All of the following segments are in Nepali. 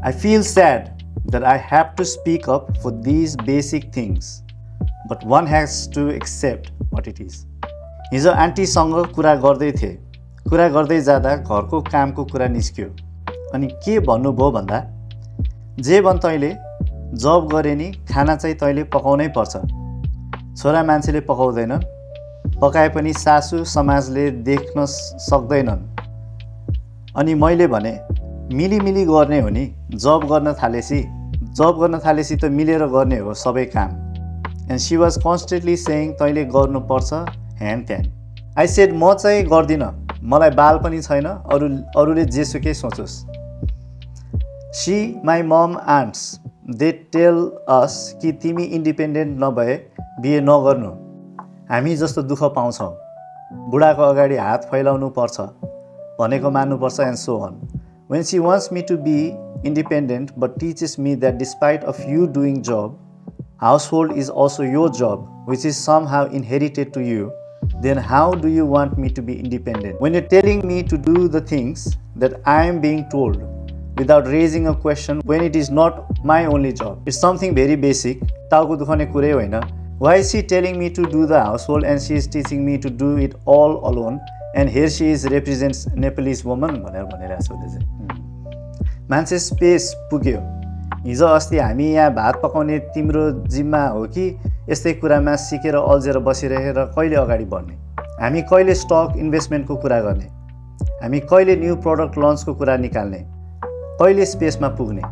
I feel sad that I have to speak up for these basic things, but one has to accept what it is. हिजो आन्टीसँग कुरा गर्दै थिएँ, कुरा गर्दै जाँदा घरको कामको कुरा निस्क्यो। अनि के भन्नुभयो भन्दा, जे भन् तैँले जब गरे नि खाना चाहिँ तैँले पकाउनै पर्छ, छोरा मान्छेले पकाउँदैनन्, पकाए पनि सासु समाजले देख्न सक्दैनन्। अनि मैले भने मिलिमिली गर्ने हो नि, जब गर्न थालेसी त मिलेर गर्ने हो सबै काम। एन्ड सी वाज कन्स्टेन्टली सेइङ तैँले गर्नुपर्छ ह्यान त्यान। आई सेड म चाहिँ गर्दिनँ, मलाई बाल पनि छैन, अरूले जेसुकै सोचोस्। See my mom aunts they tell us कि तिमी इन्डिपेन्डेन्ट नभए बिहे नगर्नु, हामी जस्तो दुःख पाउँछौँ, बुढाको अगाडि हात फैलाउनु पर्छ, भनेको मान्नुपर्छ and so on. When she wants me to be independent but teaches me that despite of you doing job, household is also your job, which is somehow inherited to you, then how do you want me to be independent? When you're telling me to do the things that I am being told without raising a question when it is not my only job. It's something very basic. टाउको दुखाउने कुरै होइन. Why is she telling me to do the household and she is teaching me to do it all alone? And here she is represents Nepalese woman भनेर भनिरहेको छ उसले चाहिँ। मान्छे स्पेस पुग्यो। हिजो अस्ति हामी यहाँ भात पकाउने तिम्रो जिम्मा हो कि यस्तै कुरामा सिकेर अल्झेर बसिरहेर कहिले अगाडि बढ्ने? हामी कहिले स्टक इन्भेस्टमेन्टको कुरा गर्ने? हामी कहिले न्यू प्रडक्ट लन्चको कुरा निकाल्ने? कहिले स्पेसमा पुग्ने?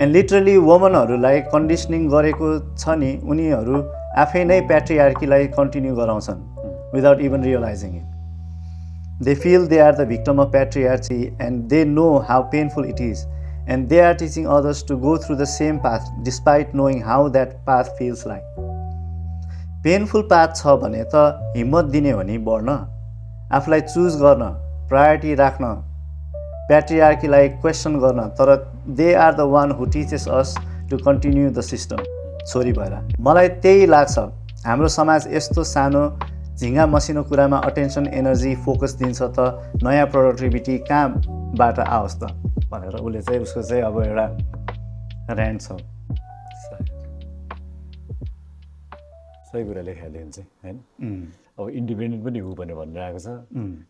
एन्ड लिटरली वुमनहरूलाई कन्डिसनिङ गरेको छ नि, उनीहरू आफै नै प्याट्रिआर्कीलाई कन्टिन्यू गराउँछन् without even realising it. They feel they are the victim of patriarchy and they know how painful it is, and they are teaching others to go through the same path despite knowing how that path feels like. Painful path छ भने त हिम्मत दिने हो नि बढ्न, आफूलाई चुज गर्न, प्रायोरिटी राख्न, प्याट्रिआर्कीलाई क्वेसन गर्न, तर they are the one who teaches us to continue the system. छोरी भएर मलाई त्यही लाग्छ, हाम्रो समाज यस्तो सानो झिङ्गा मसिनो कुरामा अटेन्सन एनर्जी फोकस दिन्छ त नयाँ प्रोडक्टिभिटी कहाँबाट आओस् त भनेर उसले चाहिँ उसको चाहिँ अब एउटा ऱ्यान्ड छ। सही कुरा लेखाले हुन्छ हैन। अब इन्डिपेन्डेन्ट पनि हो भनेर भनिरहेको छ,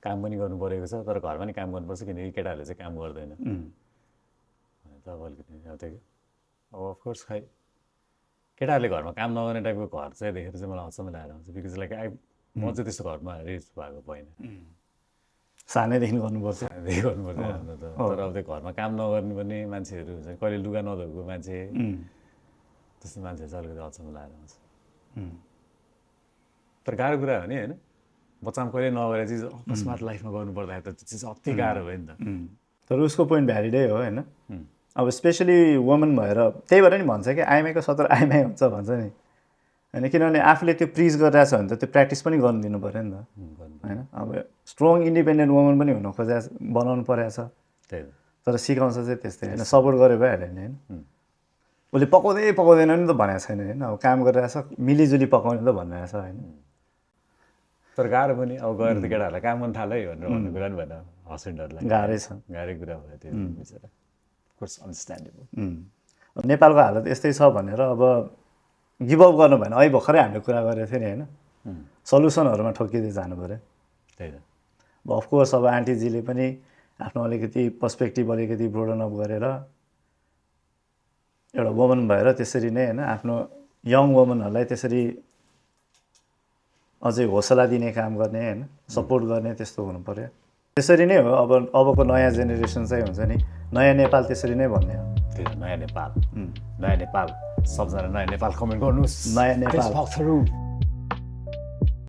काम पनि गर्नु परेको छ, तर घरमा नि काम गर्नुपर्छ किनकि केटाहरूले चाहिँ काम गर्दैन त अब अलिकति अब अफकोर्स खै केटाहरूले घरमा काम नगर्ने टाइपको घर चाहिँ देखेर चाहिँ मलाई अचम्म लागेर हुन्छ। बिकज लाइक म चाहिँ त्यस्तो घरमा रेज भएको भएन, सानैदेखि गर्नुपर्छ तर अब त्यो घरमा काम नगर्ने पनि मान्छेहरू हुन्छ, कहिले लुगा नधोएको मान्छे, त्यस्तो मान्छे चाहिँ अलिकति अचम्म लागेर आउँछ। तर गाह्रो कुरा हो नि होइन, बच्चामा कहिले नगरेर चिज अकस्मात लाइफमा गर्नु पर्दाखेरि त त्यो चिज अति गाह्रो भयो नि त। तर उसको पोइन्ट भ्यालिडै हो होइन। अब स्पेसली वुमन भएर त्यही भएर नि भन्छ कि आइमाईको सत्र आइमाई हुन्छ भन्छ नि होइन, किनभने आफूले त्यो प्रिज गरिरहेछ भने त त्यो प्र्याक्टिस पनि गर्नु दिनु पऱ्यो नि त होइन। अब स्ट्रङ इन्डिपेन्डेन्ट वुमन पनि हुन बनाउनु परेको छ, तर सिकाउँछ चाहिँ त्यस्तै होइन, सपोर्ट गरे भइहाल्यो नि होइन। उसले पकाउँदैन नि त भनेको छैन होइन, अब काम गरिरहेछ मिलिजुली पकाउने त भनिरहेछ होइन। तर गाह्रो पनि अब गएर त केटाहरूलाई काम गर्न थाल्यो है भनेर भन्ने कुरा नि भएन, हस्बेन्डहरूलाई गाह्रै छ, गाह्रै कुरा भयो त्यो बिचरा। Course understandable. अब नेपालको हालत यस्तै छ भनेर अब गिभअप गर्नु भएन। अहिले भर्खरै हामीले कुरा गरेको थियो नि होइन, सल्युसनहरूमा ठोकिँदै जानु पऱ्यो। त्यही त अब अफकोर्स अब आन्टीजीले पनि आफ्नो अलिकति पर्सपेक्टिभ अलिकति ब्रोडन अप गरेर एउटा वुमन भएर त्यसरी नै होइन आफ्नो यङ वुमनहरूलाई त्यसरी अझै हौसला दिने काम गर्ने होइन, सपोर्ट गर्ने, त्यस्तो हुनु पऱ्यो। त्यसरी नै हो अबको नयाँ जेनेरेसन चाहिँ हुन्छ नि, नयाँ नेपाल त्यसरी नै भन्ने हो। त्यही नयाँ नेपाल, नयाँ नेपाल, सबजना नयाँ नेपाल कमेन्ट गर्नुहोस्। नयाँ नेपाल